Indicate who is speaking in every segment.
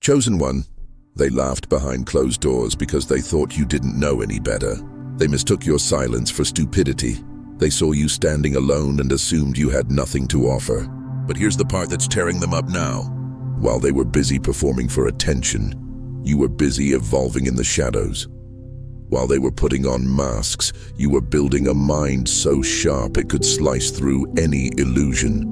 Speaker 1: Chosen one. They laughed behind closed doors because they thought you didn't know any better. They mistook your silence for stupidity. They saw you standing alone and assumed you had nothing to offer. But here's the part that's tearing them up now. While they were busy performing for attention, you were busy evolving in the shadows. While they were putting on masks, you were building a mind so sharp it could slice through any illusion.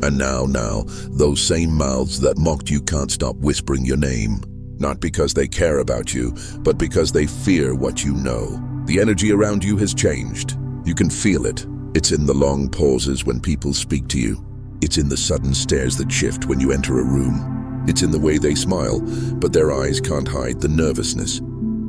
Speaker 1: And now, those same mouths that mocked you can't stop whispering your name. Not because they care about you, but because they fear what you know. The energy around you has changed. You can feel it. It's in the long pauses when people speak to you. It's in the sudden stares that shift when you enter a room. It's in the way they smile, but their eyes can't hide the nervousness.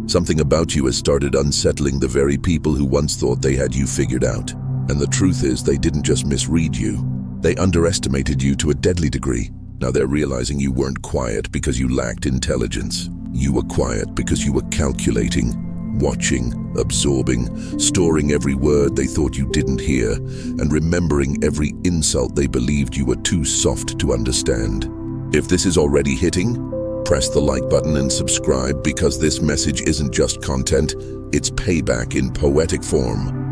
Speaker 1: Something about you has started unsettling the very people who once thought they had you figured out. And the truth is, they didn't just misread you. They underestimated you to a deadly degree. Now they're realizing you weren't quiet because you lacked intelligence. You were quiet because you were calculating, watching, absorbing, storing every word they thought you didn't hear, and remembering every insult they believed you were too soft to understand. If this is already hitting, press the like button and subscribe, because this message isn't just content, it's payback in poetic form.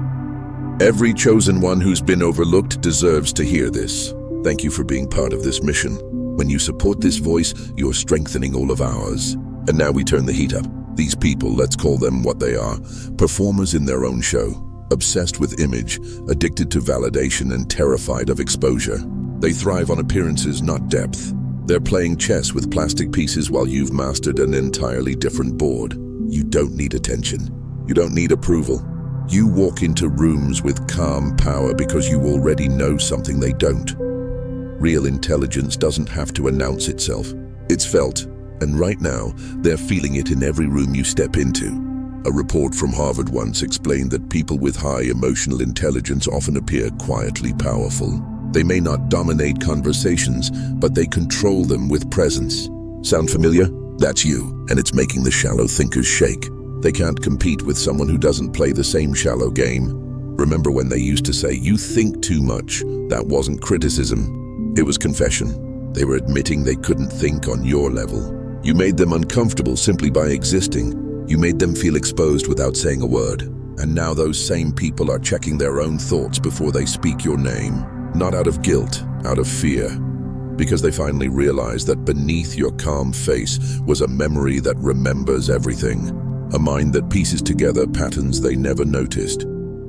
Speaker 1: Every chosen one who's been overlooked deserves to hear this. Thank you for being part of this mission. When you support this voice, you're strengthening all of ours. And now we turn the heat up. These people, let's call them what they are, performers in their own show, obsessed with image, addicted to validation, and terrified of exposure. They thrive on appearances, not depth. They're playing chess with plastic pieces while you've mastered an entirely different board. You don't need attention. You don't need approval. You walk into rooms with calm power because you already know something they don't. Real intelligence doesn't have to announce itself. It's felt, and right now, they're feeling it in every room you step into. A report from Harvard once explained that people with high emotional intelligence often appear quietly powerful. They may not dominate conversations, but they control them with presence. Sound familiar? That's you, and it's making the shallow thinkers shake. They can't compete with someone who doesn't play the same shallow game. Remember when they used to say, "You think too much"? That wasn't criticism. It was confession. They were admitting they couldn't think on your level. You made them uncomfortable simply by existing. You made them feel exposed without saying a word. And now those same people are checking their own thoughts before they speak your name. Not out of guilt, out of fear. Because they finally realized that beneath your calm face was a memory that remembers everything. A mind that pieces together patterns they never noticed.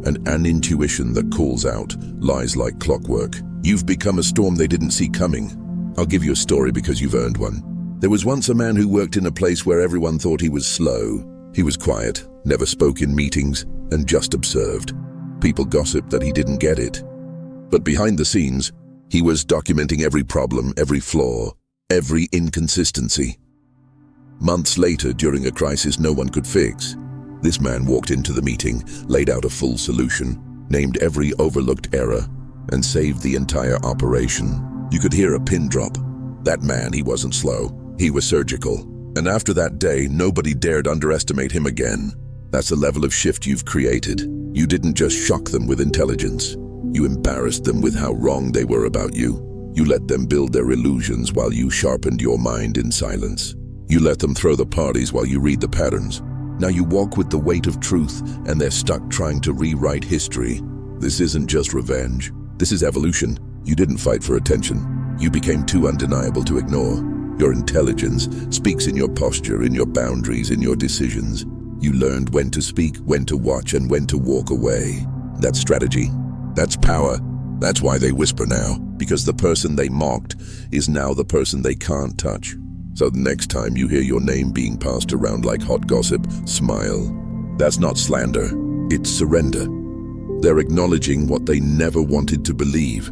Speaker 1: And an intuition that calls out lies like clockwork. You've become a storm they didn't see coming. I'll give you a story because you've earned one. There was once a man who worked in a place where everyone thought he was slow. He was quiet, never spoke in meetings, and just observed. People gossiped that he didn't get it. But behind the scenes, he was documenting every problem, every flaw, every inconsistency. Months later, during a crisis no one could fix, this man walked into the meeting, laid out a full solution, named every overlooked error, and saved the entire operation. You could hear a pin drop. That man, he wasn't slow. He was surgical. And after that day, nobody dared underestimate him again. That's the level of shift you've created. You didn't just shock them with intelligence. You embarrassed them with how wrong they were about you. You let them build their illusions while you sharpened your mind in silence. You let them throw the parties while you read the patterns. Now you walk with the weight of truth, and they're stuck trying to rewrite history. This isn't just revenge. This is evolution. You didn't fight for attention. You became too undeniable to ignore. Your intelligence speaks in your posture, in your boundaries, in your decisions. You learned when to speak, when to watch, and when to walk away. That's strategy. That's power. That's why they whisper now, because the person they mocked is now the person they can't touch. So the next time you hear your name being passed around like hot gossip, smile. That's not slander, it's surrender. They're acknowledging what they never wanted to believe,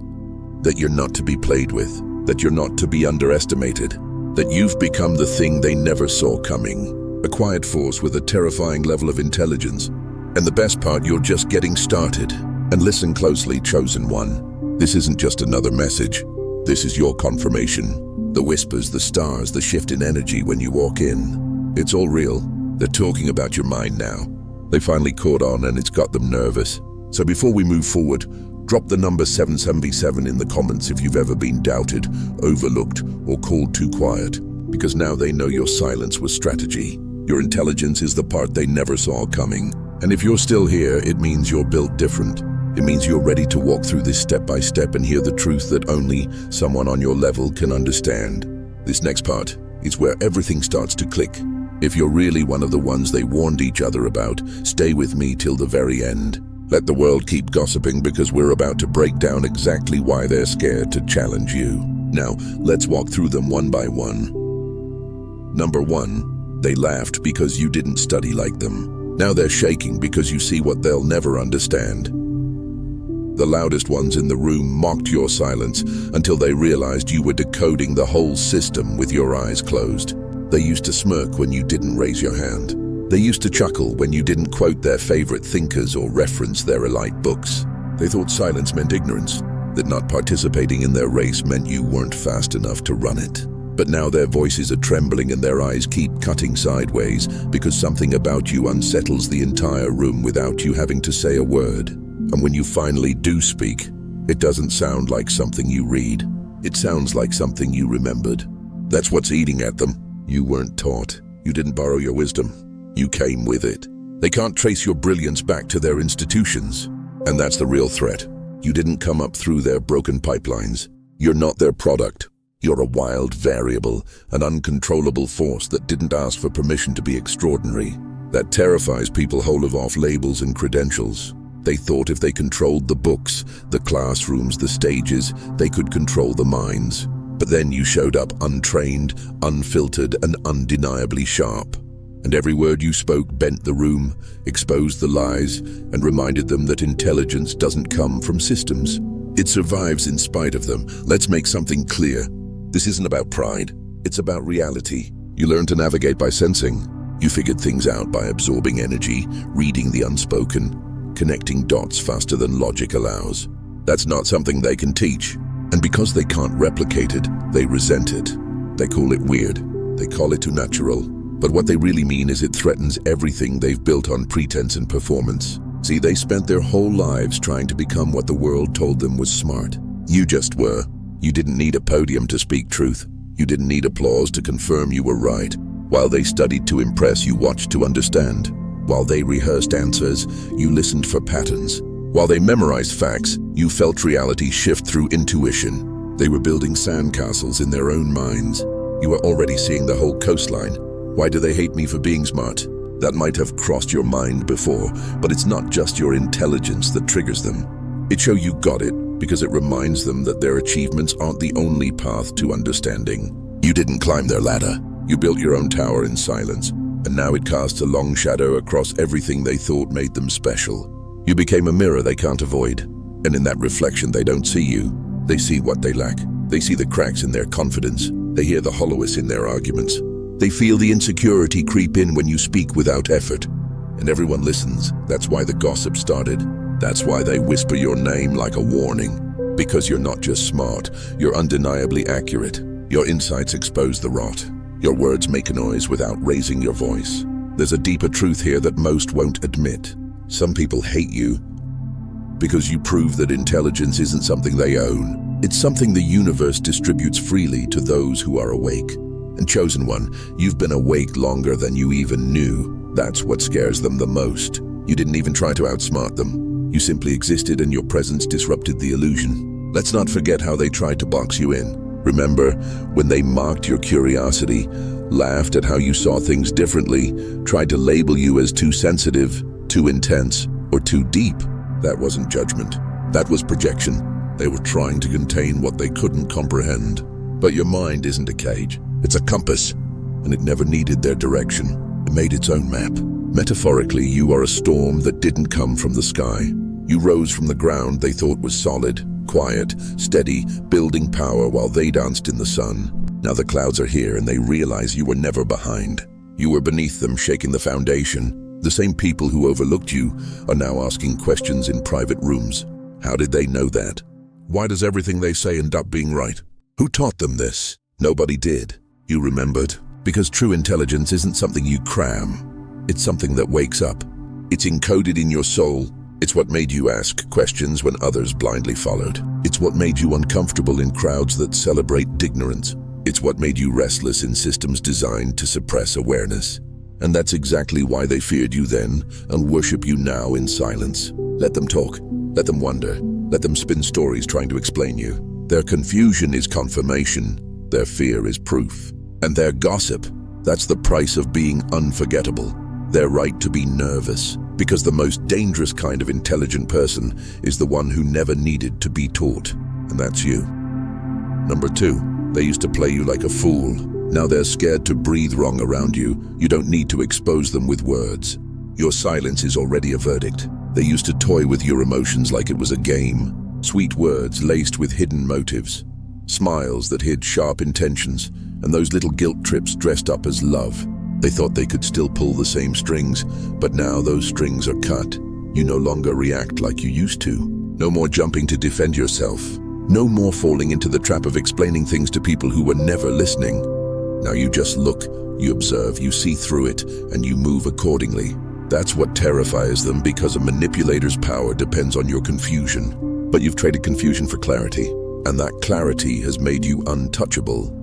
Speaker 1: that you're not to be played with, that you're not to be underestimated, that you've become the thing they never saw coming, a quiet force with a terrifying level of intelligence. And the best part, you're just getting started. And listen closely, chosen one. This isn't just another message. This is your confirmation. The whispers, the stars, the shift in energy when you walk in. It's all real. They're talking about your mind now. They finally caught on, and it's got them nervous. So before we move forward, drop the number 777 in the comments if you've ever been doubted, overlooked, or called too quiet. because now they know your silence was strategy. Your intelligence is the part they never saw coming. And if you're still here, it means you're built different. It means you're ready to walk through this step by step and hear the truth that only someone on your level can understand. This next part is where everything starts to click. If you're really one of the ones they warned each other about, stay with me till the very end. Let the world keep gossiping, because we're about to break down exactly why they're scared to challenge you. Now, let's walk through them one by one. Number 1, they laughed because you didn't study like them. Now they're shaking because you see what they'll never understand. The loudest ones in the room mocked your silence until they realized you were decoding the whole system with your eyes closed. They used to smirk when you didn't raise your hand. They used to chuckle when you didn't quote their favorite thinkers or reference their elite books. They thought silence meant ignorance, that not participating in their race meant you weren't fast enough to run it. But now their voices are trembling and their eyes keep cutting sideways because something about you unsettles the entire room without you having to say a word. And when you finally do speak, it doesn't sound like something you read. It sounds like something you remembered. That's what's eating at them. You weren't taught. You didn't borrow your wisdom. You came with it. They can't trace your brilliance back to their institutions. And that's the real threat. You didn't come up through their broken pipelines. You're not their product. You're a wild variable, an uncontrollable force that didn't ask for permission to be extraordinary. That terrifies people who live off labels and credentials. They thought if they controlled the books, the classrooms, the stages, they could control the minds. But then you showed up untrained, unfiltered, and undeniably sharp. And every word you spoke bent the room, exposed the lies, and reminded them that intelligence doesn't come from systems. It survives in spite of them. Let's make something clear. This isn't about pride. It's about reality. You learn to navigate by sensing. You figured things out by absorbing energy, reading the unspoken, connecting dots faster than logic allows. That's not something they can teach. And because they can't replicate it, they resent it. They call it weird. They call it too natural. But what they really mean is it threatens everything they've built on pretense and performance. See, they spent their whole lives trying to become what the world told them was smart. You just were. You didn't need a podium to speak truth. You didn't need applause to confirm you were right. While they studied to impress, you watched to understand. While they rehearsed answers, you listened for patterns. While they memorized facts, you felt reality shift through intuition. They were building sandcastles in their own minds. You were already seeing the whole coastline. Why do they hate me for being smart? That might have crossed your mind before, but it's not just your intelligence that triggers them. It shows you got it because it reminds them that their achievements aren't the only path to understanding. You didn't climb their ladder. You built your own tower in silence. And now it casts a long shadow across everything they thought made them special. You became a mirror they can't avoid. And in that reflection, they don't see you. They see what they lack. They see the cracks in their confidence. They hear the hollowness in their arguments. They feel the insecurity creep in when you speak without effort. And everyone listens. That's why the gossip started. That's why they whisper your name like a warning. Because you're not just smart, you're undeniably accurate. Your insights expose the rot. Your words make a noise without raising your voice. There's a deeper truth here that most won't admit. Some people hate you because you prove that intelligence isn't something they own. It's something the universe distributes freely to those who are awake. And chosen one, you've been awake longer than you even knew. That's what scares them the most. You didn't even try to outsmart them. You simply existed and your presence disrupted the illusion. Let's not forget how they tried to box you in. Remember when they mocked your curiosity, laughed at how you saw things differently, tried to label you as too sensitive, too intense, or too deep? That wasn't judgment. That was projection. They were trying to contain what they couldn't comprehend. But your mind isn't a cage. It's a compass, and it never needed their direction. It made its own map. Metaphorically, you are a storm that didn't come from the sky. You rose from the ground they thought was solid, quiet, steady, building power while they danced in the sun. Now the clouds are here and they realize you were never behind. You were beneath them, shaking the foundation. The same people who overlooked you are now asking questions in private rooms. How did they know that? Why does everything they say end up being right? Who taught them this? Nobody did. You remembered. Because true intelligence isn't something you cram. It's something that wakes up. It's encoded in your soul. It's what made you ask questions when others blindly followed. It's what made you uncomfortable in crowds that celebrate ignorance. It's what made you restless in systems designed to suppress awareness. And that's exactly why they feared you then and worship you now in silence. Let them talk. Let them wonder. Let them spin stories trying to explain you. Their confusion is confirmation. Their fear is proof. And their gossip, that's the price of being unforgettable. Their right to be nervous. Because the most dangerous kind of intelligent person is the one who never needed to be taught. And that's you. Number 2, they used to play you like a fool. Now they're scared to breathe wrong around you. You don't need to expose them with words. Your silence is already a verdict. They used to toy with your emotions like it was a game. Sweet words laced with hidden motives. Smiles that hid sharp intentions. And those little guilt trips dressed up as love. They thought they could still pull the same strings, but now those strings are cut. You no longer react like you used to. No more jumping to defend yourself. No more falling into the trap of explaining things to people who were never listening. Now you just look, you observe, you see through it, and you move accordingly. That's what terrifies them, because a manipulator's power depends on your confusion. But you've traded confusion for clarity, and that clarity has made you untouchable.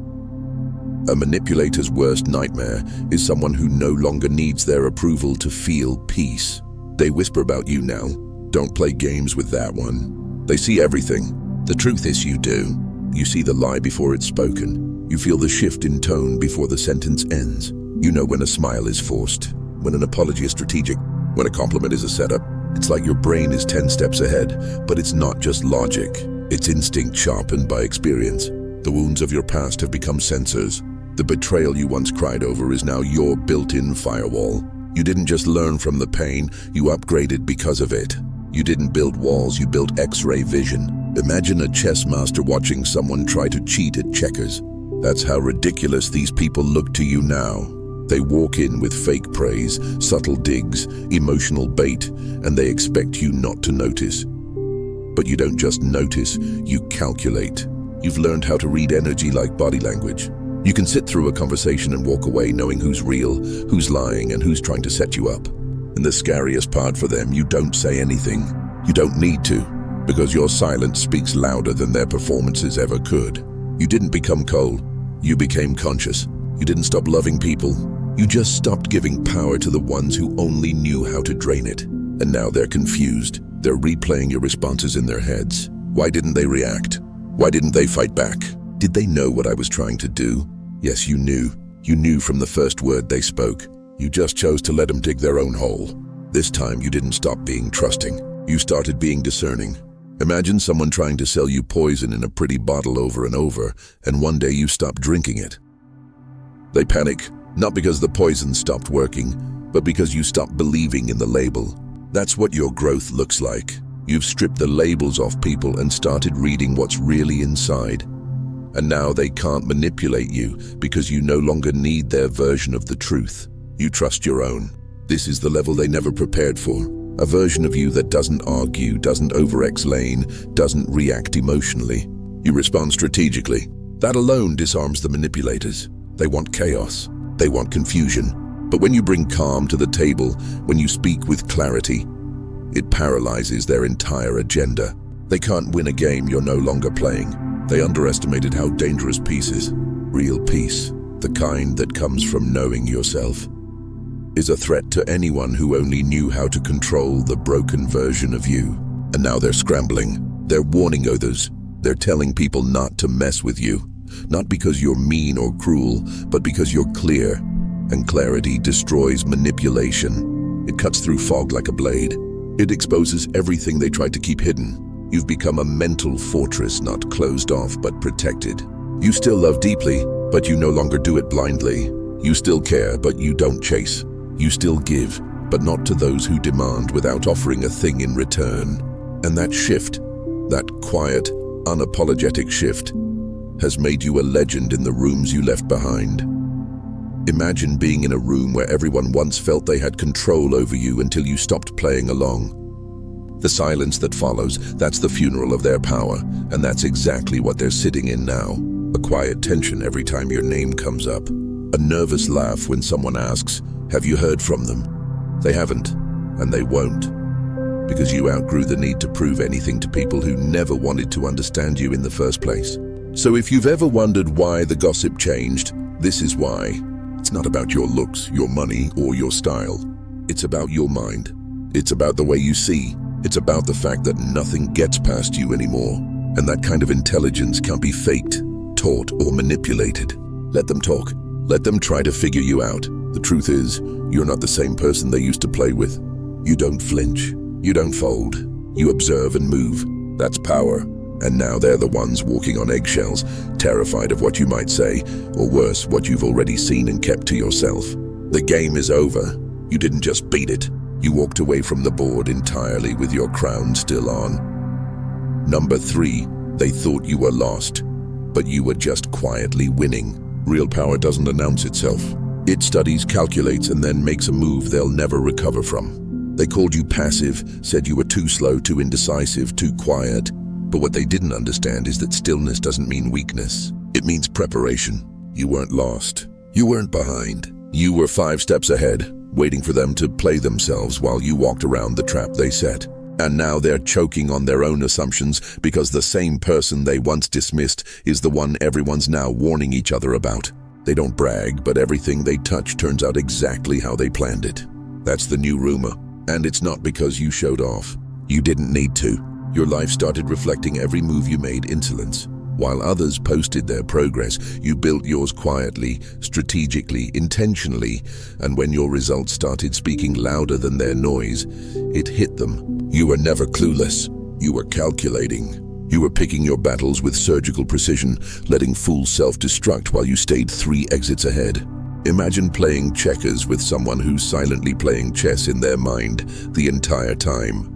Speaker 1: A manipulator's worst nightmare is someone who no longer needs their approval to feel peace. They whisper about you now. Don't play games with that one. They see everything. The truth is you do. You see the lie before it's spoken. You feel the shift in tone before the sentence ends. You know when a smile is forced, when an apology is strategic, when a compliment is a setup. It's like your brain is 10 steps ahead, but it's not just logic. It's instinct sharpened by experience. The wounds of your past have become sensors. The betrayal you once cried over is now your built-in firewall. You didn't just learn from the pain, you upgraded because of it. You didn't build walls, you built X-ray vision. Imagine a chess master watching someone try to cheat at checkers. That's how ridiculous these people look to you now. They walk in with fake praise, subtle digs, emotional bait, and they expect you not to notice. But you don't just notice, you calculate. You've learned how to read energy like body language. You can sit through a conversation and walk away knowing who's real, who's lying, and who's trying to set you up. And the scariest part for them, you don't say anything. You don't need to, because your silence speaks louder than their performances ever could. You didn't become cold. You became conscious. You didn't stop loving people. You just stopped giving power to the ones who only knew how to drain it. And now they're confused. They're replaying your responses in their heads. Why didn't they react? Why didn't they fight back? Did they know what I was trying to do? Yes, you knew. You knew from the first word they spoke. You just chose to let them dig their own hole. This time you didn't stop being trusting. You started being discerning. Imagine someone trying to sell you poison in a pretty bottle over and over, and one day you stop drinking it. They panic, not because the poison stopped working, but because you stopped believing in the label. That's what your growth looks like. You've stripped the labels off people and started reading what's really inside. And now they can't manipulate you because you no longer need their version of the truth. You trust your own. This is the level they never prepared for. A version of you that doesn't argue, doesn't over-explain, doesn't react emotionally. You respond strategically. That alone disarms the manipulators. They want chaos. They want confusion. But when you bring calm to the table, when you speak with clarity, it paralyzes their entire agenda. They can't win a game you're no longer playing. They underestimated how dangerous peace is. Real peace, the kind that comes from knowing yourself, is a threat to anyone who only knew how to control the broken version of you. And now they're scrambling. They're warning others. They're telling people not to mess with you. Not because you're mean or cruel, but because you're clear. And clarity destroys manipulation. It cuts through fog like a blade. It exposes everything they tried to keep hidden. You've become a mental fortress, not closed off, but protected. You still love deeply, but you no longer do it blindly. You still care, but you don't chase. You still give, but not to those who demand without offering a thing in return. And that shift, that quiet, unapologetic shift, has made you a legend in the rooms you left behind. Imagine being in a room where everyone once felt they had control over you until you stopped playing along. The silence that follows, that's the funeral of their power, and that's exactly what they're sitting in now. A quiet tension every time your name comes up. A nervous laugh when someone asks, "Have you heard from them?" They haven't, and they won't. Because you outgrew the need to prove anything to people who never wanted to understand you in the first place. So if you've ever wondered why the gossip changed, this is why. It's not about your looks, your money, or your style. It's about your mind. It's about the way you see. It's about the fact that nothing gets past you anymore. And that kind of intelligence can't be faked, taught, or manipulated. Let them talk. Let them try to figure you out. The truth is, you're not the same person they used to play with. You don't flinch. You don't fold. You observe and move. That's power. And now they're the ones walking on eggshells, terrified of what you might say, or worse, what you've already seen and kept to yourself. The game is over. You didn't just beat it. You walked away from the board entirely with your crown still on. Number 3, they thought you were lost, but you were just quietly winning. Real power doesn't announce itself. It studies, calculates, and then makes a move they'll never recover from. They called you passive, said you were too slow, too indecisive, too quiet. But what they didn't understand is that stillness doesn't mean weakness. It means preparation. You weren't lost. You weren't behind. You were 5 steps ahead, waiting for them to play themselves while you walked around the trap they set. And now they're choking on their own assumptions because the same person they once dismissed is the one everyone's now warning each other about. They don't brag, but everything they touch turns out exactly how they planned it. That's the new rumor. And it's not because you showed off. You didn't need to. Your life started reflecting every move you made insolence. While others posted their progress, you built yours quietly, strategically, intentionally, and when your results started speaking louder than their noise, it hit them. You were never clueless. You were calculating. You were picking your battles with surgical precision, letting fools self-destruct while you stayed 3 exits ahead. Imagine playing checkers with someone who's silently playing chess in their mind the entire time.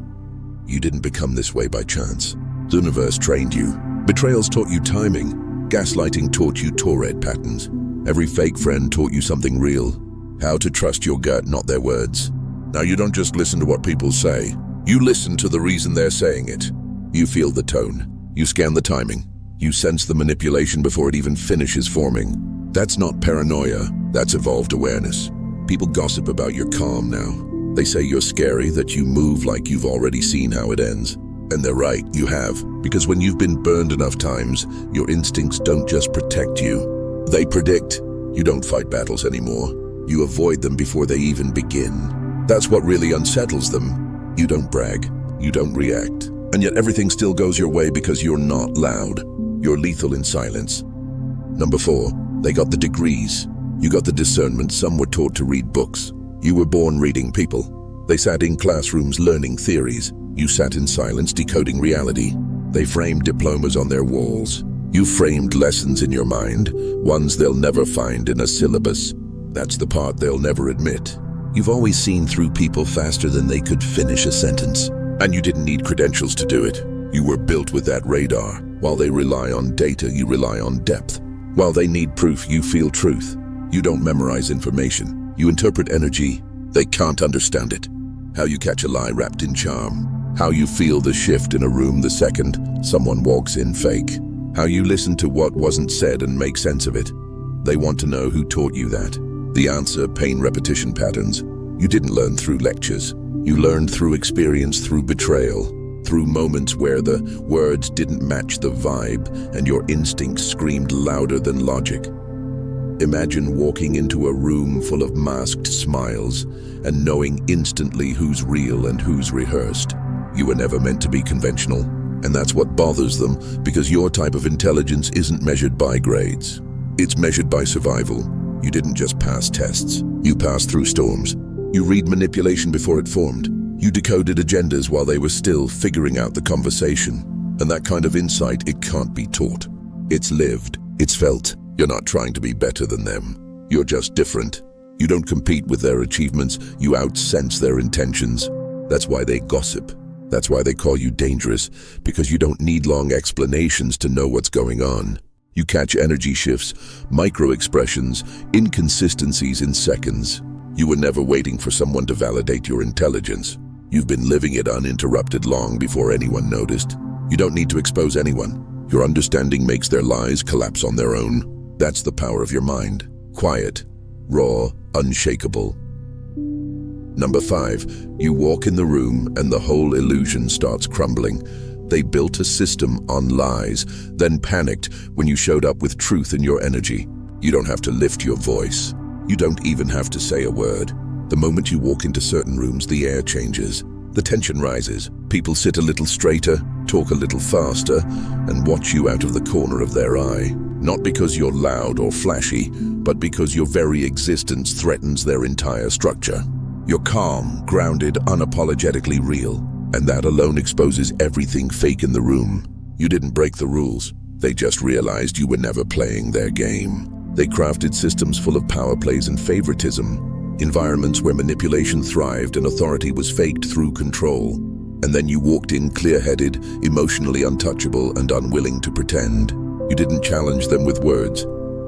Speaker 1: You didn't become this way by chance. The universe trained you. Betrayals taught you timing. Gaslighting taught you Tourette patterns. Every fake friend taught you something real. How to trust your gut, not their words. Now you don't just listen to what people say. You listen to the reason they're saying it. You feel the tone. You scan the timing. You sense the manipulation before it even finishes forming. That's not paranoia. That's evolved awareness. People gossip about your calm now. They say you're scary, that you move like you've already seen how it ends. And they're right, you have. Because when you've been burned enough times, your instincts don't just protect you. They predict. You don't fight battles anymore. You avoid them before they even begin. That's what really unsettles them. You don't brag. You don't react. And yet everything still goes your way because you're not loud. You're lethal in silence. Number 4, they got the degrees. You got the discernment. Some were taught to read books. You were born reading people. They sat in classrooms learning theories. You sat in silence decoding reality. They framed diplomas on their walls. You framed lessons in your mind, ones they'll never find in a syllabus. That's the part they'll never admit. You've always seen through people faster than they could finish a sentence. And you didn't need credentials to do it. You were built with that radar. While they rely on data, you rely on depth. While they need proof, you feel truth. You don't memorize information. You interpret energy. They can't understand it. How you catch a lie wrapped in charm. How you feel the shift in a room the second someone walks in fake. How you listen to what wasn't said and make sense of it. They want to know who taught you that. The answer, pain repetition patterns. You didn't learn through lectures. You learned through experience, through betrayal, through moments where the words didn't match the vibe and your instincts screamed louder than logic. Imagine walking into a room full of masked smiles and knowing instantly who's real and who's rehearsed. You were never meant to be conventional, and that's what bothers them, because your type of intelligence isn't measured by grades. It's measured by survival. You didn't just pass tests. You passed through storms. You read manipulation before it formed. You decoded agendas while they were still figuring out the conversation. And that kind of insight, it can't be taught. It's lived. It's felt. You're not trying to be better than them. You're just different. You don't compete with their achievements. You outsense their intentions. That's why they gossip. That's why they call you dangerous, because you don't need long explanations to know what's going on. You catch energy shifts, micro-expressions, inconsistencies in seconds. You were never waiting for someone to validate your intelligence. You've been living it uninterrupted long before anyone noticed. You don't need to expose anyone. Your understanding makes their lies collapse on their own. That's the power of your mind. Quiet, raw, unshakable. Number 5, you walk in the room and the whole illusion starts crumbling. They built a system on lies, then panicked when you showed up with truth in your energy. You don't have to lift your voice. You don't even have to say a word. The moment you walk into certain rooms, the air changes. The tension rises. People sit a little straighter, talk a little faster, and watch you out of the corner of their eye. Not because you're loud or flashy, but because your very existence threatens their entire structure. You're calm, grounded, unapologetically real, and that alone exposes everything fake in the room. You didn't break the rules. They just realized you were never playing their game. They crafted systems full of power plays and favoritism, environments where manipulation thrived and authority was faked through control. And then you walked in clear-headed, emotionally untouchable, and unwilling to pretend. You didn't challenge them with words.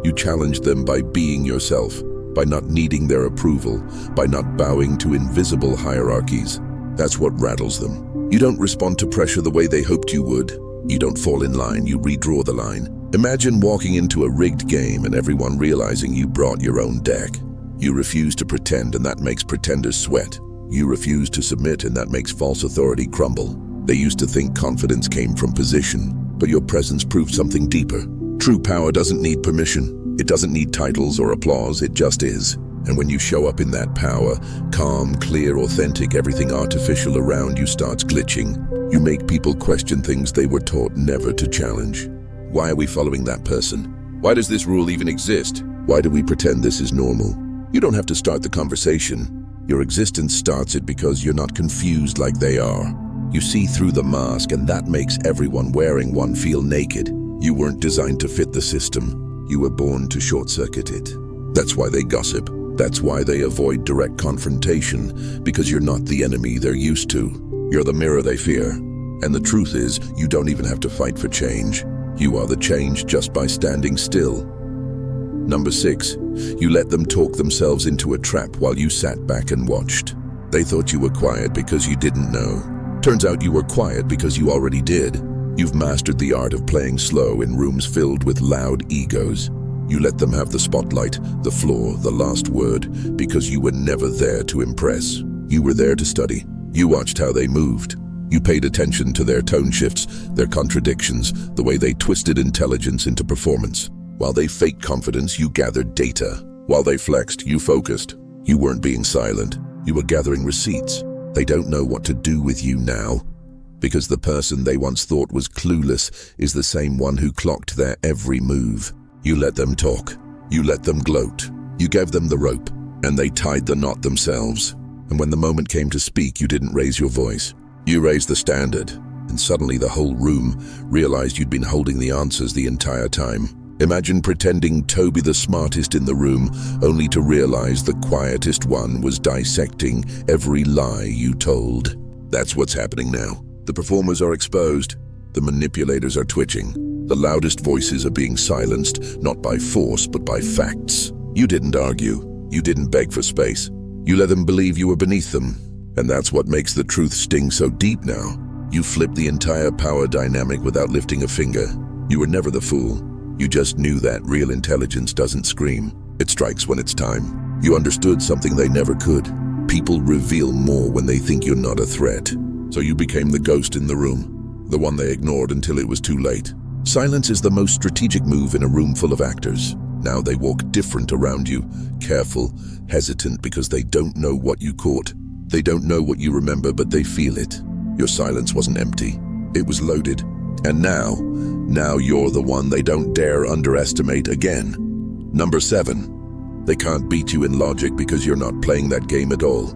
Speaker 1: You challenged them by being yourself, by not needing their approval, by not bowing to invisible hierarchies. That's what rattles them. You don't respond to pressure the way they hoped you would. You don't fall in line, you redraw the line. Imagine walking into a rigged game and everyone realizing you brought your own deck. You refuse to pretend, and that makes pretenders sweat. You refuse to submit, and that makes false authority crumble. They used to think confidence came from position, but your presence proved something deeper. True power doesn't need permission. It doesn't need titles or applause, it just is. And when you show up in that power, calm, clear, authentic, everything artificial around you starts glitching. You make people question things they were taught never to challenge. Why are we following that person? Why does this rule even exist? Why do we pretend this is normal? You don't have to start the conversation. Your existence starts it because you're not confused like they are. You see through the mask, and that makes everyone wearing one feel naked. You weren't designed to fit the system. You were born to short-circuit it. That's why they gossip. That's why they avoid direct confrontation, because you're not the enemy they're used to. You're the mirror they fear. And the truth is, you don't even have to fight for change. You are the change just by standing still. Number 6, you let them talk themselves into a trap while you sat back and watched. They thought you were quiet because you didn't know. Turns out you were quiet because you already did. You've mastered the art of playing slow in rooms filled with loud egos. You let them have the spotlight, the floor, the last word, because you were never there to impress. You were there to study. You watched how they moved. You paid attention to their tone shifts, their contradictions, the way they twisted intelligence into performance. While they faked confidence, you gathered data. While they flexed, you focused. You weren't being silent. You were gathering receipts. They don't know what to do with you now, because the person they once thought was clueless is the same one who clocked their every move. You let them talk. You let them gloat. You gave them the rope, and they tied the knot themselves. And when the moment came to speak, you didn't raise your voice. You raised the standard, and suddenly the whole room realized you'd been holding the answers the entire time. Imagine pretending to be the smartest in the room, only to realize the quietest one was dissecting every lie you told. That's what's happening now. The performers are exposed. The manipulators are twitching. The loudest voices are being silenced, not by force, but by facts. You didn't argue. You didn't beg for space. You let them believe you were beneath them. And that's what makes the truth sting so deep now. You flipped the entire power dynamic without lifting a finger. You were never the fool. You just knew that real intelligence doesn't scream. It strikes when it's time. You understood something they never could. People reveal more when they think you're not a threat. So you became the ghost in the room, the one they ignored until it was too late. Silence is the most strategic move in a room full of actors. Now they walk different around you, careful, hesitant, because they don't know what you caught. They don't know what you remember, but they feel it. Your silence wasn't empty. It was loaded. And now you're the one they don't dare underestimate again. Number 7, they can't beat you in logic because you're not playing that game at all.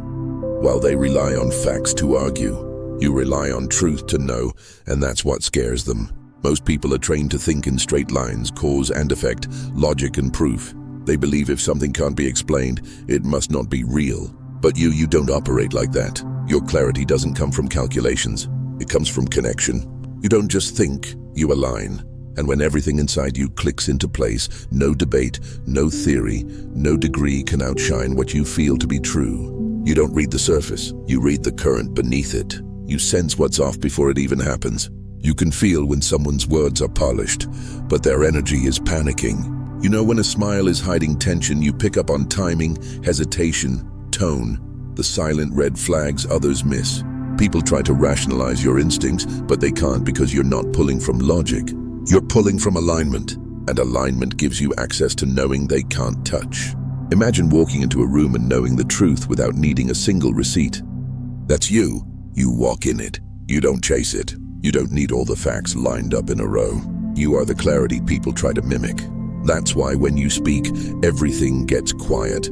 Speaker 1: While they rely on facts to argue, you rely on truth to know, and that's what scares them. Most people are trained to think in straight lines, cause and effect, logic and proof. They believe if something can't be explained, it must not be real. But you don't operate like that. Your clarity doesn't come from calculations. It comes from connection. You don't just think, you align. And when everything inside you clicks into place, no debate, no theory, no degree can outshine what you feel to be true. You don't read the surface. You read the current beneath it. You sense what's off before it even happens. You can feel when someone's words are polished, but their energy is panicking. You know when a smile is hiding tension. You pick up on timing, hesitation, tone, the silent red flags others miss. People try to rationalize your instincts, but they can't because you're not pulling from logic. You're pulling from alignment, and alignment gives you access to knowing they can't touch. Imagine walking into a room and knowing the truth without needing a single receipt. That's you. You walk in it. You don't chase it. You don't need all the facts lined up in a row. You are the clarity people try to mimic. That's why when you speak, everything gets quiet.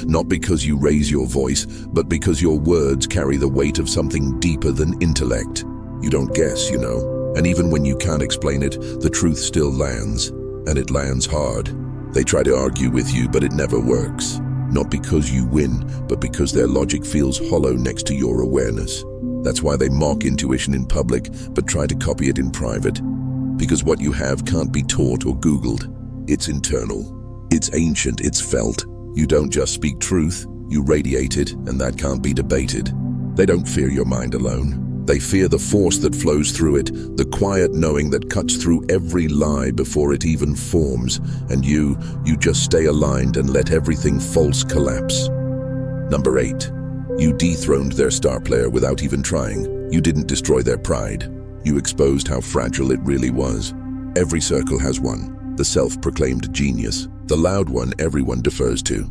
Speaker 1: Not because you raise your voice, but because your words carry the weight of something deeper than intellect. You don't guess, you know. And even when you can't explain it, the truth still lands. And it lands hard. They try to argue with you, but it never works. Not because you win, but because their logic feels hollow next to your awareness. That's why they mock intuition in public, but try to copy it in private. Because what you have can't be taught or Googled. It's internal. It's ancient. It's felt. You don't just speak truth, you radiate it, and that can't be debated. They don't fear your mind alone. They fear the force that flows through it, the quiet knowing that cuts through every lie before it even forms, and you just stay aligned and let everything false collapse. Number 8. You dethroned their star player without even trying. You didn't destroy their pride. You exposed how fragile it really was. Every circle has one, the self-proclaimed genius. The loud one everyone defers to.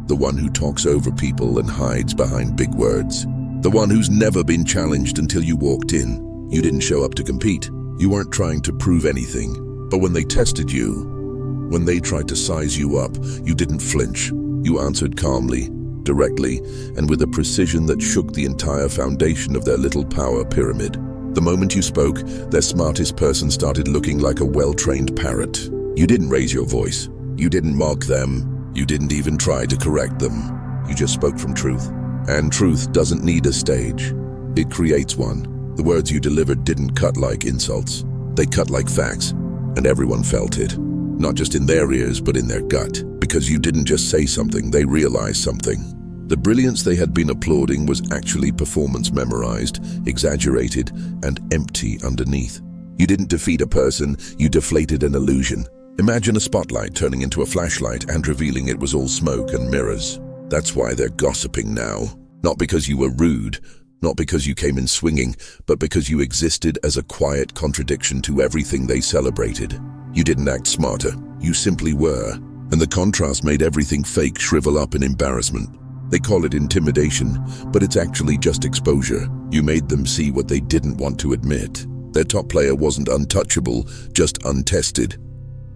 Speaker 1: The one who talks over people and hides behind big words. The one who's never been challenged until you walked in. You didn't show up to compete. You weren't trying to prove anything. But when they tested you, when they tried to size you up, you didn't flinch. You answered calmly, directly, and with a precision that shook the entire foundation of their little power pyramid. The moment you spoke, their smartest person started looking like a well-trained parrot. You didn't raise your voice. You didn't mock them. You didn't even try to correct them. You just spoke from truth. And truth doesn't need a stage. It creates one. The words you delivered didn't cut like insults. They cut like facts. And everyone felt it. Not just in their ears, but in their gut. Because you didn't just say something, they realized something. The brilliance they had been applauding was actually performance memorized, exaggerated, and empty underneath. You didn't defeat a person, you deflated an illusion. Imagine a spotlight turning into a flashlight and revealing it was all smoke and mirrors. That's why they're gossiping now. Not because you were rude, not because you came in swinging, but because you existed as a quiet contradiction to everything they celebrated. You didn't act smarter, you simply were. And the contrast made everything fake shrivel up in embarrassment. They call it intimidation, but it's actually just exposure. You made them see what they didn't want to admit. Their top player wasn't untouchable, just untested.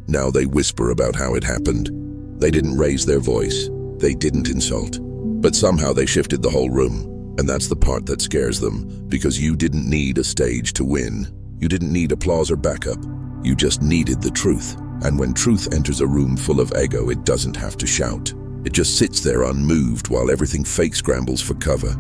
Speaker 1: Now they whisper about how it happened. They didn't raise their voice. They didn't insult. But somehow they shifted the whole room. And that's the part that scares them, because you didn't need a stage to win. You didn't need applause or backup. You just needed the truth. And when truth enters a room full of ego, it doesn't have to shout. It just sits there unmoved while everything fake scrambles for cover.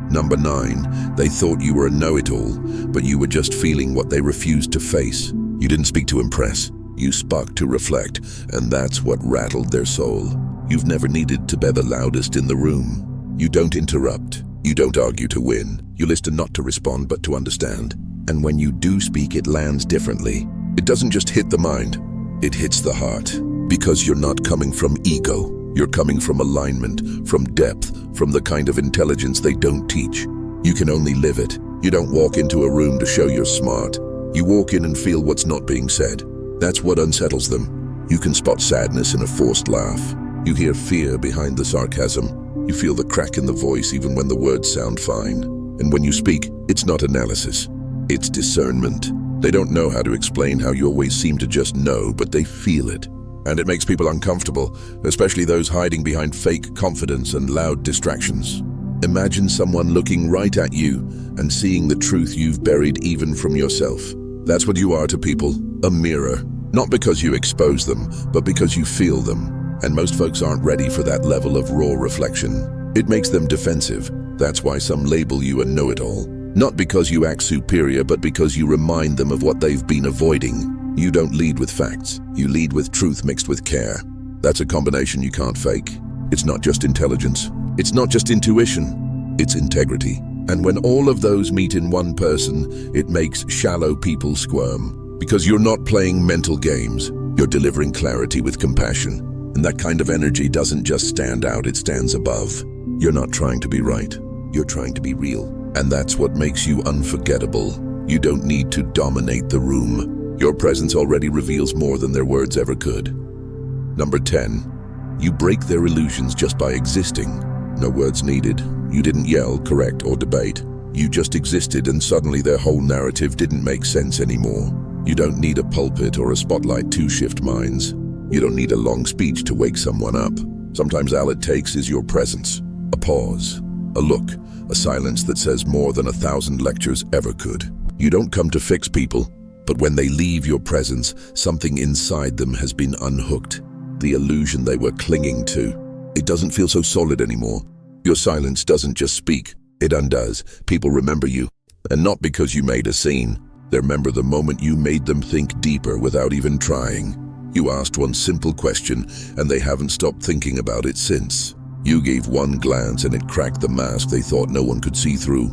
Speaker 1: Number 9, they thought you were a know-it-all, but you were just feeling what they refused to face. You didn't speak to impress. You spoke to reflect, and that's what rattled their soul. You've never needed to be the loudest in the room. You don't interrupt. You don't argue to win. You listen not to respond, but to understand. And when you do speak, it lands differently. It doesn't just hit the mind. It hits the heart. Because you're not coming from ego. You're coming from alignment, from depth, from the kind of intelligence they don't teach. You can only live it. You don't walk into a room to show you're smart. You walk in and feel what's not being said. That's what unsettles them. You can spot sadness in a forced laugh. You hear fear behind the sarcasm. You feel the crack in the voice even when the words sound fine. And when you speak, it's not analysis. It's discernment. They don't know how to explain how you always seem to just know, but they feel it. And it makes people uncomfortable, especially those hiding behind fake confidence and loud distractions. Imagine someone looking right at you and seeing the truth you've buried even from yourself. That's what you are to people, a mirror. Not because you expose them, but because you feel them. And most folks aren't ready for that level of raw reflection. It makes them defensive. That's why some label you a know-it-all. Not because you act superior, but because you remind them of what they've been avoiding. You don't lead with facts. You lead with truth mixed with care. That's a combination you can't fake. It's not just intelligence. It's not just intuition. It's integrity. And when all of those meet in one person, it makes shallow people squirm. Because you're not playing mental games. You're delivering clarity with compassion. And that kind of energy doesn't just stand out, it stands above. You're not trying to be right. You're trying to be real. And that's what makes you unforgettable. You don't need to dominate the room. Your presence already reveals more than their words ever could. Number 10. You break their illusions just by existing. No words needed. You didn't yell, correct, or debate. You just existed, and suddenly their whole narrative didn't make sense anymore. You don't need a pulpit or a spotlight to shift minds. You don't need a long speech to wake someone up. Sometimes all it takes is your presence. A pause, a look, a silence that says more than 1,000 lectures ever could. You don't come to fix people, but when they leave your presence, something inside them has been unhooked. The illusion they were clinging to. It doesn't feel so solid anymore. Your silence doesn't just speak, it undoes. People remember you, and not because you made a scene. They remember the moment you made them think deeper without even trying. You asked one simple question, and they haven't stopped thinking about it since. You gave one glance and it cracked the mask they thought no one could see through.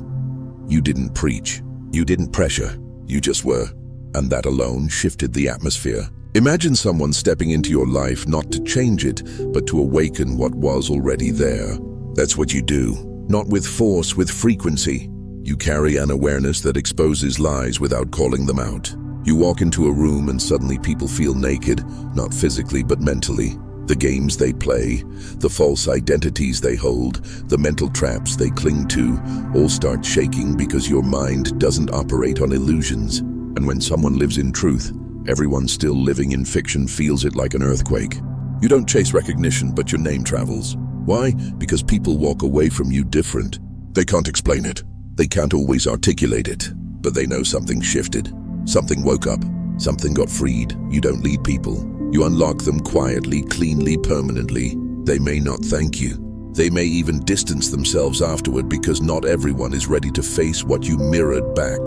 Speaker 1: You didn't preach. You didn't pressure. You just were. And that alone shifted the atmosphere. Imagine someone stepping into your life not to change it, but to awaken what was already there. That's what you do. Not with force, with frequency. You carry an awareness that exposes lies without calling them out. You walk into a room and suddenly people feel naked, not physically but mentally. The games they play, the false identities they hold, the mental traps they cling to, all start shaking because your mind doesn't operate on illusions. And when someone lives in truth, everyone still living in fiction feels it like an earthquake. You don't chase recognition, but your name travels. Why? Because people walk away from you different. They can't explain it. They can't always articulate it, but they know something shifted. Something woke up. Something got freed. You don't lead people. You unlock them quietly, cleanly, permanently. They may not thank you. They may even distance themselves afterward because not everyone is ready to face what you mirrored back.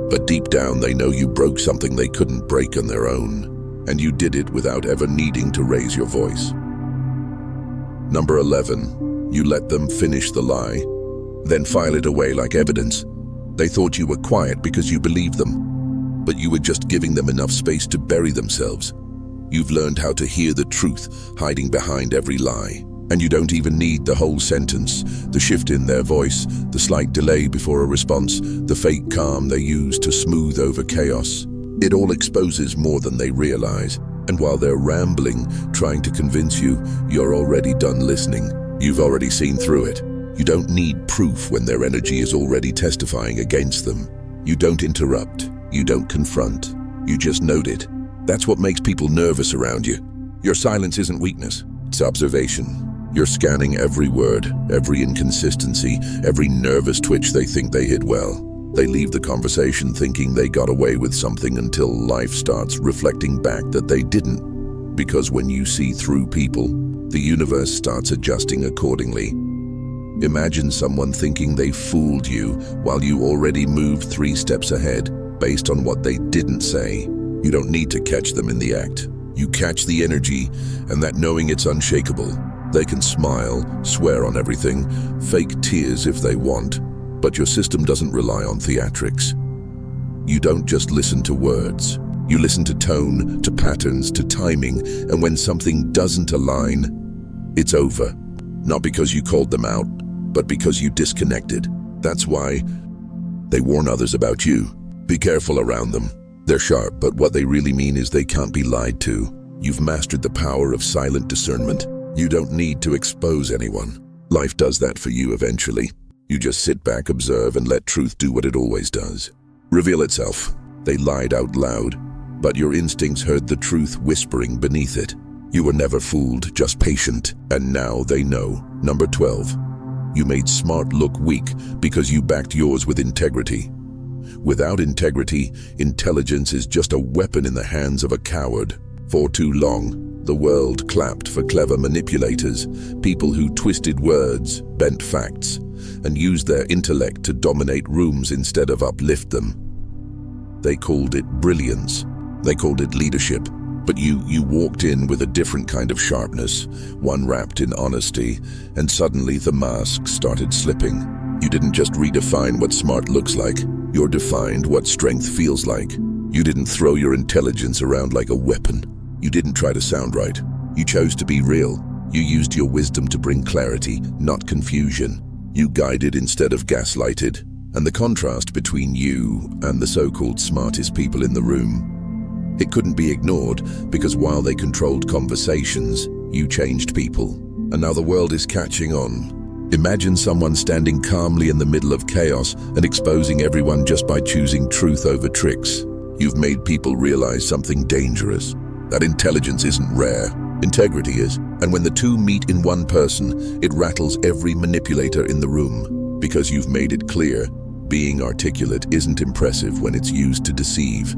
Speaker 1: But deep down they know you broke something they couldn't break on their own. And you did it without ever needing to raise your voice. Number 11. You let them finish the lie, then file it away like evidence. They thought you were quiet because you believed them, but you were just giving them enough space to bury themselves. You've learned how to hear the truth hiding behind every lie. And you don't even need the whole sentence, the shift in their voice, the slight delay before a response, the fake calm they use to smooth over chaos. It all exposes more than they realize. And while they're rambling, trying to convince you, you're already done listening. You've already seen through it. You don't need proof when their energy is already testifying against them. You don't interrupt. You don't confront. You just note it. That's what makes people nervous around you. Your silence isn't weakness, it's observation. You're scanning every word, every inconsistency, every nervous twitch they think they hid well. They leave the conversation thinking they got away with something until life starts reflecting back that they didn't. Because when you see through people, the universe starts adjusting accordingly. Imagine someone thinking they fooled you while you already moved 3 steps ahead based on what they didn't say. You don't need to catch them in the act. You catch the energy, and that knowing it's unshakable. They can smile, swear on everything, fake tears if they want, but your system doesn't rely on theatrics. You don't just listen to words. You listen to tone, to patterns, to timing, and when something doesn't align, it's over. Not because you called them out, but because you disconnected. That's why they warn others about you. Be careful around them. They're sharp, but what they really mean is they can't be lied to. You've mastered the power of silent discernment. You don't need to expose anyone. Life does that for you eventually. You just sit back, observe, and let truth do what it always does. Reveal itself. They lied out loud, but your instincts heard the truth whispering beneath it. You were never fooled, just patient, and now they know. Number 12. You made smart look weak because you backed yours with integrity. Without integrity, intelligence is just a weapon in the hands of a coward. For too long, the world clapped for clever manipulators, people who twisted words, bent facts, and used their intellect to dominate rooms instead of uplift them. They called it brilliance. They called it leadership. But you walked in with a different kind of sharpness, one wrapped in honesty, and suddenly the mask started slipping. You didn't just redefine what smart looks like, you defined what strength feels like. You didn't throw your intelligence around like a weapon. You didn't try to sound right. You chose to be real. You used your wisdom to bring clarity, not confusion. You guided instead of gaslighted. And the contrast between you and the so-called smartest people in the room, it couldn't be ignored, because while they controlled conversations, you changed people. And now the world is catching on. Imagine someone standing calmly in the middle of chaos and exposing everyone just by choosing truth over tricks. You've made people realize something dangerous. That intelligence isn't rare. Integrity is. And when the two meet in one person, it rattles every manipulator in the room. Because you've made it clear, being articulate isn't impressive when it's used to deceive.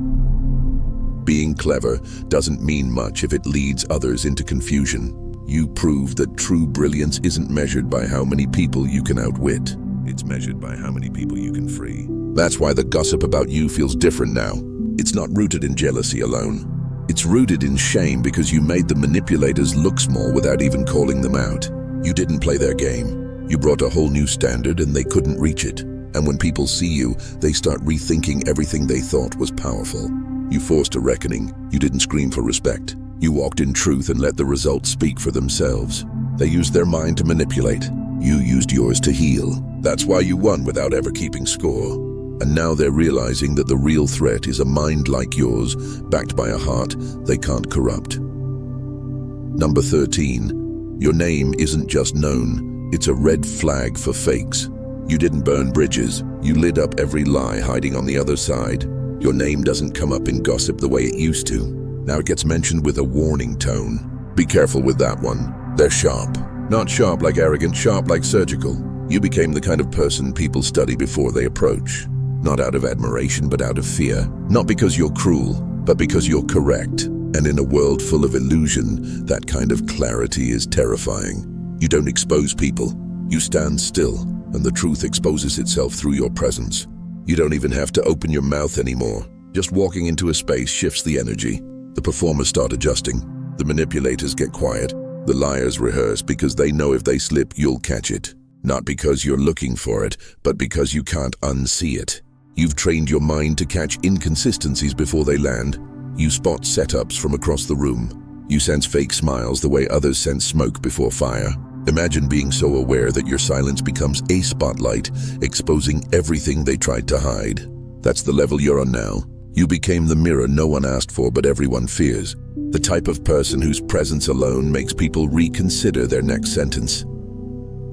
Speaker 1: Being clever doesn't mean much if it leads others into confusion. You prove that true brilliance isn't measured by how many people you can outwit. It's measured by how many people you can free. That's why the gossip about you feels different now. It's not rooted in jealousy alone. It's rooted in shame because you made the manipulators look small without even calling them out. You didn't play their game. You brought a whole new standard and they couldn't reach it. And when people see you, they start rethinking everything they thought was powerful. You forced a reckoning. You didn't scream for respect. You walked in truth and let the results speak for themselves. They used their mind to manipulate. You used yours to heal. That's why you won without ever keeping score. And now they're realizing that the real threat is a mind like yours, backed by a heart they can't corrupt. Number 13. Your name isn't just known, it's a red flag for fakes. You didn't burn bridges, you lit up every lie hiding on the other side. Your name doesn't come up in gossip the way it used to. Now it gets mentioned with a warning tone. Be careful with that one. They're sharp. Not sharp like arrogant, sharp like surgical. You became the kind of person people study before they approach. Not out of admiration, but out of fear. Not because you're cruel, but because you're correct. And in a world full of illusion, that kind of clarity is terrifying. You don't expose people. You stand still, and the truth exposes itself through your presence. You don't even have to open your mouth anymore. Just walking into a space shifts the energy. The performers start adjusting. The manipulators get quiet. The liars rehearse because they know if they slip, you'll catch it. Not because you're looking for it, but because you can't unsee it. You've trained your mind to catch inconsistencies before they land. You spot setups from across the room. You sense fake smiles the way others sense smoke before fire. Imagine being so aware that your silence becomes a spotlight, exposing everything they tried to hide. That's the level you're on now. You became the mirror no one asked for but everyone fears. The type of person whose presence alone makes people reconsider their next sentence.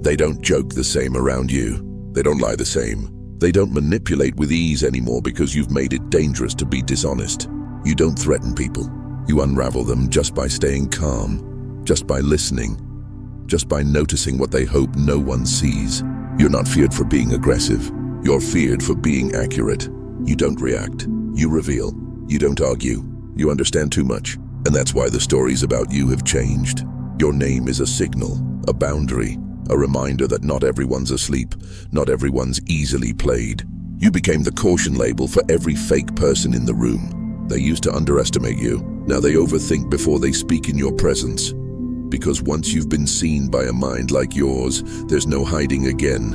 Speaker 1: They don't joke the same around you. They don't lie the same. They don't manipulate with ease anymore because you've made it dangerous to be dishonest. You don't threaten people. You unravel them just by staying calm, just by listening, just by noticing what they hope no one sees. You're not feared for being aggressive. You're feared for being accurate. You don't react. You reveal. You don't argue. You understand too much. And that's why the stories about you have changed. Your name is a signal, a boundary, a reminder that not everyone's asleep, not everyone's easily played. You became the caution label for every fake person in the room. They used to underestimate you. Now they overthink before they speak in your presence. Because once you've been seen by a mind like yours, there's no hiding again.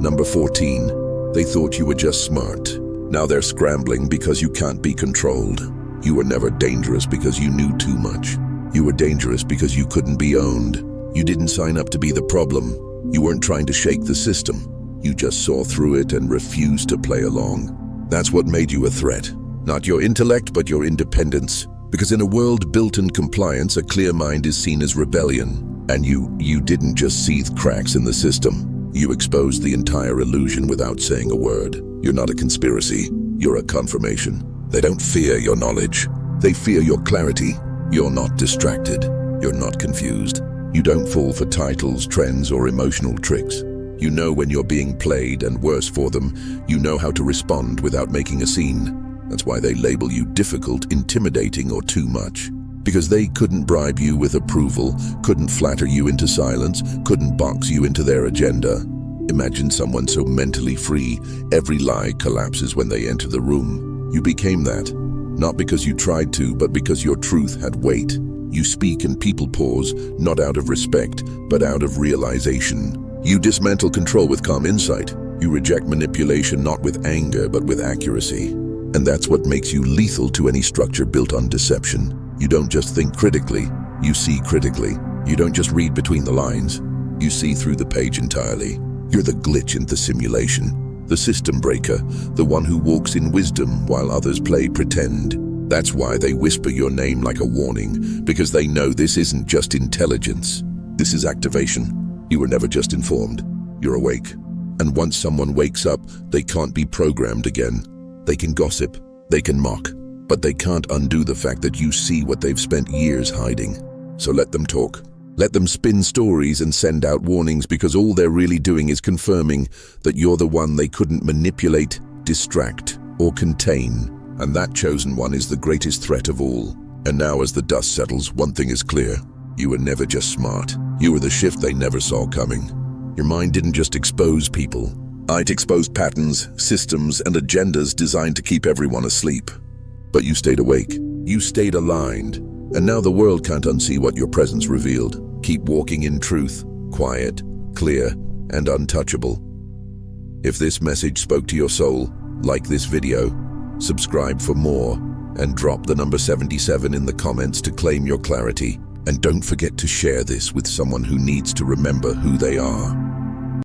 Speaker 1: Number 14. They thought you were just smart. Now they're scrambling because you can't be controlled. You were never dangerous because you knew too much. You were dangerous because you couldn't be owned. You didn't sign up to be the problem. You weren't trying to shake the system. You just saw through it and refused to play along. That's what made you a threat. Not your intellect, but your independence. Because in a world built in compliance, a clear mind is seen as rebellion. And you didn't just seethe cracks in the system. You exposed the entire illusion without saying a word. You're not a conspiracy. You're a confirmation. They don't fear your knowledge. They fear your clarity. You're not distracted. You're not confused. You don't fall for titles, trends, or emotional tricks. You know when you're being played, and worse for them, you know how to respond without making a scene. That's why they label you difficult, intimidating, or too much. Because they couldn't bribe you with approval, couldn't flatter you into silence, couldn't box you into their agenda. Imagine someone so mentally free, every lie collapses when they enter the room. You became that, not because you tried to, but because your truth had weight. You speak and people pause, not out of respect, but out of realization. You dismantle control with calm insight. You reject manipulation not with anger, but with accuracy. And that's what makes you lethal to any structure built on deception. You don't just think critically, you see critically. You don't just read between the lines, you see through the page entirely. You're the glitch in the simulation, the system breaker, the one who walks in wisdom while others play pretend. That's why they whisper your name like a warning, because they know this isn't just intelligence. This is activation. You were never just informed. You're awake. And once someone wakes up, they can't be programmed again. They can gossip, they can mock, but they can't undo the fact that you see what they've spent years hiding. So let them talk. Let them spin stories and send out warnings, because all they're really doing is confirming that you're the one they couldn't manipulate, distract, or contain. And that chosen one is the greatest threat of all. And now, as the dust settles, one thing is clear. You were never just smart. You were the shift they never saw coming. Your mind didn't just expose people. It exposed patterns, systems, and agendas designed to keep everyone asleep. But you stayed awake. You stayed aligned. And now the world can't unsee what your presence revealed. Keep walking in truth, quiet, clear, and untouchable. If this message spoke to your soul, like this video, subscribe for more, and drop the number 77 in the comments to claim your clarity. And don't forget to share this with someone who needs to remember who they are.